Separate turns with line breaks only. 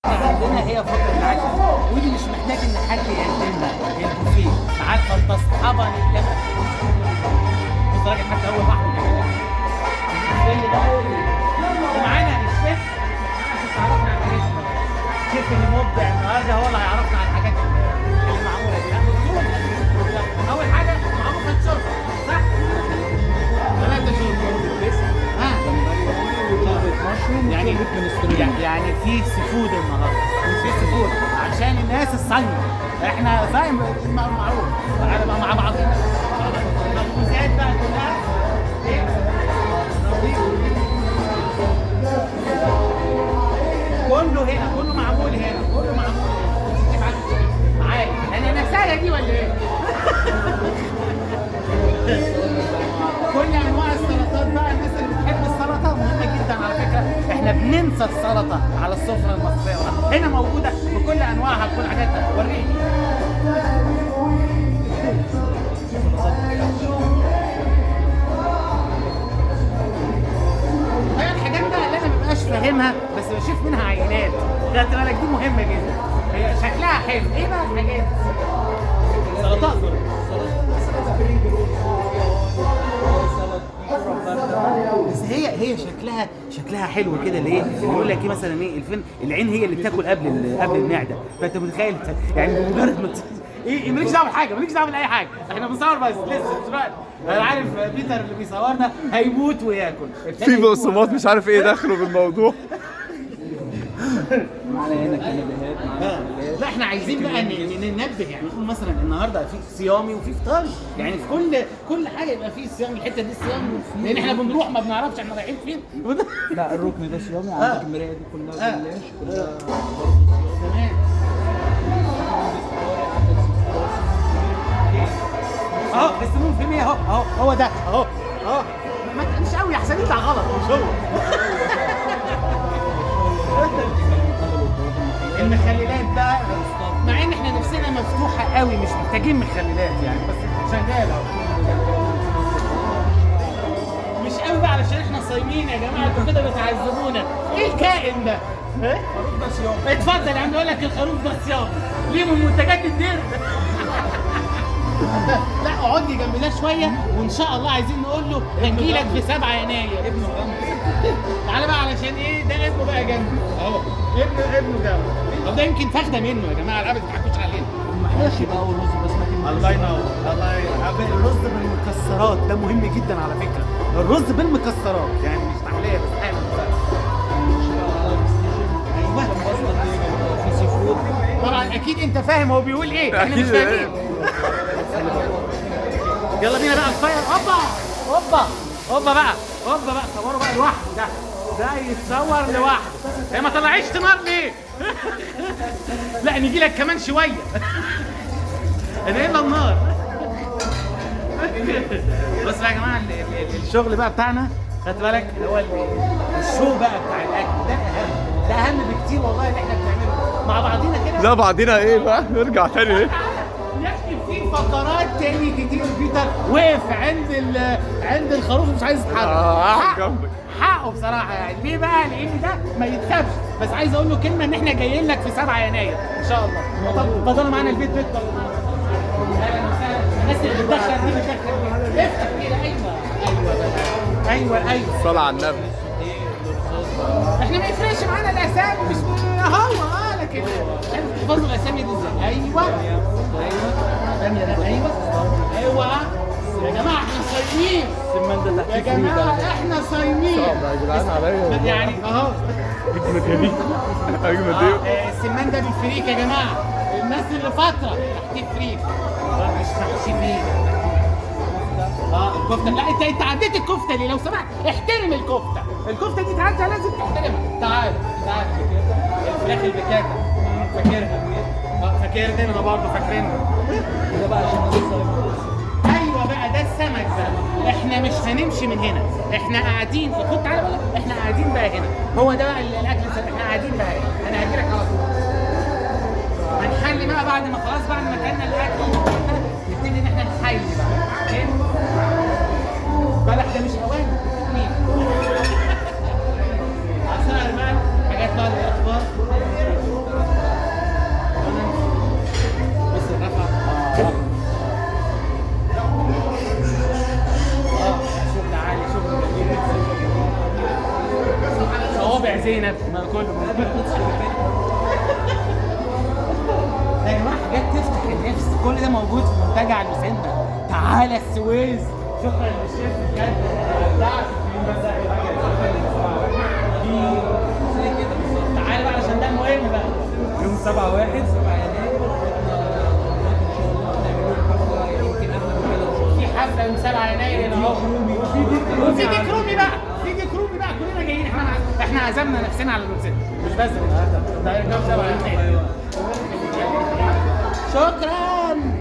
عندنا هي فقرة العشاء، ودي مش محتاج ان حد يقدمها. البوفيه عارفه انت اصحابها نتجمع بص راجل حتى اول واحد بيعملها اللي بقى. ومعانا الشيف عشان تعرفنا على الحاجات دي. الشيف اللي مبدع النهارده هو اللي هيعرفنا على الحاجات اللي معموله دي. اول حاجه معروفه الشوربه صح؟ 3 شوربه بس. يعني في سي فود النهارده، في سي فود عشان الناس الصايمه. احنا صايم معروف على مع بعضنا. المخبوزات بقى كلها ايه؟ كله هنا، كله معمول هنا، كله معمول هنا. عادي انا نفسها دي ولا ايه؟ كل انواع السلطات بقى. الناس اللي بتحب السلطه مهمه جدا على فكره. احنا بننسى السلطه على السفره المصريه، هنا موجوده بكل انواعها بكل حاجاتها. وريني هي الحاجات بقى اللي انا مبقاش فاهمها بس بشوف منها عينات. خدت بالك؟ دي مهمه جدا، هي شكلها حلو. ايه بقى الحاجات؟ سلطات بس هي شكلها حلو كده. ليه؟ يقول لك ايه مثلا ايه العين هي اللي بتاكل قبل المعده. فانت متخيل يعني بمجرد ما ايه مالكش دعوه بحاجه، مالكش دعوه باي حاجه. احنا بنصور بس لسه دلوقتي. انا عارف بيتر اللي بيصورنا هيموت وياكل
في بقسماط مش عارف ايه داخله بالموضوع.
معانا هنا كنبهات، معانا
لا احنا عايزين بقى ننبه. يعني نقول مثلا النهارده في صيامي وفي فطاري، يعني في كل حاجه يبقى في صيام. الحته دي صيام لان احنا بنروح ما بنعرفش احنا رايحين فين.
لا الركن ده صيامي. عندك المرايه دي كلها بلاش، كلها برضه
تمام. اهو السموم في 100 اهو هو ده اهو ما تقلش قوي احسن يطلع غلط مش هو. المخللات بقى مع ان احنا نفسنا مفتوحه قوي مش محتاجين مخللات يعني، بس شغاله مش قوي بقى علشان احنا صايمين يا جماعه. انتوا كده بتعذبونا. ايه الكائن ده؟
الخروف ده صيامي.
اتفضل يا عم. يقول لك الخروف ده صيامي ليه؟ من منتجات الدير. لا اقعد لي جنب ده شويه وان شاء الله عايزين نقول له هنجيلك في 7 يناير.
ابنه جنبي.
تعالى بقى علشان ايه ده ابنه بقى جنبي اهو. ابنه جنبي. طب ده يمكن فاخده منه يا جماعه. العبد ما تضحكوش علينا.
المحاشي بقى والرز بسمتي.
الله ينور. الرز بالمكسرات ده مهم جدا على فكره. الرز بالمكسرات يعني مش تحليه بس حاجه. ايوه
في سي فود.
طبعا اكيد انت فاهم هو بيقول ايه. احنا مش فاهمين. يلا بينا بقى الفاير. هوبا بقى صوروا بقى لوحده. ده يتصور لوحده. هي ما طلعتش نار ليه؟ لا نيجي لك كمان شويه. انا الا النار. بص بقى يا جماعه الشغل بقى بتاعنا خدت بالك اللي هو الشو بقى بتاع الاكل ده اهم بكتير والله اللي احنا بنعمله مع بعضينا كده.
لا بعدين ايه بقى نرجع تاني ايه.
يكفي في فقرات تاني كتير. بيتر وقف عند الخروف مش عايز يتحرك. حقه بصراحه يعني. ليه بقى؟ لان ده ما يتسابش. بس عايز اقول له كلمه ان احنا جايين لك في 7 يناير ان شاء الله. طب اتفضلوا معانا البيت اهلا وسهلا. الناس اللي بتدخل دي افتح كده. ايوه
الصلاة على النبي.
احنا ما يفرقش معانا الاسامي مش هو لكن تحفظوا الاسامي دي ازاي. ايوه يا جماعه احنا صايمين.
السمان ده
يا
تحت
جماعه احنا صايمين
يا جدعان عليا
يعني اهو.
اجمد ايه.
السمان ده بالفريك يا جماعه. الناس اللي فتره تحتيه فريك مش محشي فريك. الكفته. لا انت عديت الكفته ليه؟ لو سمحت احترم الكفته دي تعدي لازم تحترمها. تعال الفراخ البكاتا فاكرها. فاكرني انا برضه فاكرينها.
ده بقى عشان لسه.
ايوه بقى ده السمك بقى. احنا مش هنمشي من هنا. احنا قاعدين. خد تعالى بقى. احنا قاعدين بقى هنا. هو ده بقى الاكل السمك. احنا قاعدين بقى هنا. انا هجيلك على طول. هنحلي بقى بعد ما خلاص بعد ما كلنا الاكل نبتدي ان احنا نحلي بقى. بلح ده مش اوان. عصير بقى حاجات بقى للاطفال. صوابع زينب، ما كله يا جماعه حاجات تفتح النفس. كل ده موجود في منتجع لوسيندا. تعالى السويس. شكرا للشيف بجد بتاعك. تعالى بقى عشان ده مهم بقى.
يوم 7/1 7 يناير ان شاء الله نعمل لهم حفله يمكن احلى من كده.
في حفله يوم 7 يناير هنا اهو. وفي ديك رومي بقى، في ديك رومي بقى. كلنا جايين. احنا عزمنا نفسنا على الوسيندا مش بس ده يوم 7 يناير. شكرا.